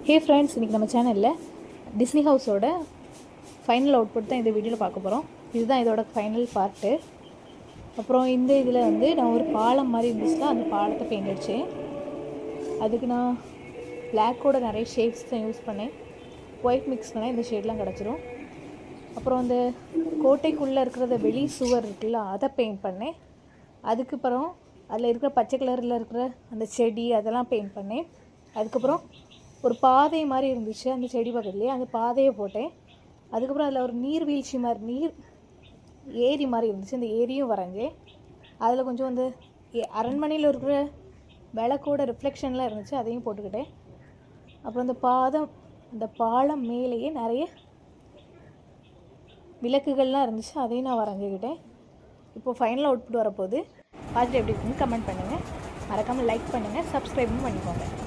Hey friends, இன்றைக்கி நம்ம சேனலில் டிஸ்னி ஹவுஸோட ஃபைனல் அவுட்புட் தான் இந்த வீடியோவில் பார்க்க போகிறோம். இதுதான் இதோட ஃபைனல் பார்ட்டு. அப்புறம் இந்த இதில் வந்து நான் ஒரு பாலம் மாதிரி இருந்துச்சுன்னா அந்த பாலத்தை பெயிண்ட் அடித்தேன். அதுக்கு நான் பிளாக்கோட நிறைய ஷேட்ஸ் தான் யூஸ் பண்ணேன். ஒயிட் மிக்ஸ் பண்ணால் இந்த ஷேட்லாம் கிடச்சிரும். அப்புறம் அந்த கோட்டைக்குள்ளே இருக்கிறத வெளி சுவர் இருக்குல்ல, அதை பெயிண்ட் பண்ணேன். அதுக்கப்புறம் அதில் இருக்கிற பச்சை கலரில் இருக்கிற அந்த செடி அதெல்லாம் பெயிண்ட் பண்ணேன். அதுக்கப்புறம் ஒரு பாதை மாதிரி இருந்துச்சு அந்த செடி பக்கத்துலேயே, அந்த பாதையை போட்டேன். அதுக்கப்புறம் அதில் ஒரு நீர்வீழ்ச்சி மாதிரி ஏரி மாதிரி இருந்துச்சு, அந்த ஏரியும் வரைஞ்சேன். அதில் கொஞ்சம் அந்த அரண்மனையில் இருக்கிற விளக்கோட ரிஃப்ளெக்ஷன்லாம் இருந்துச்சு, அதையும் போட்டுக்கிட்டேன். அப்புறம் அந்த பாலம் மேலேயே நிறைய விளக்குகள்லாம் இருந்துச்சு, அதையும் நான் வரைஞ்சிக்கிட்டேன். இப்போது ஃபைனல் அவுட்புட் வரப்போகுது. பார்த்துட்டு எப்படி இருக்குன்னு கமெண்ட் பண்ணுங்கள். மறக்காமல் லைக் பண்ணுங்கள், சப்ஸ்கிரைபும் பண்ணிக்கோங்க.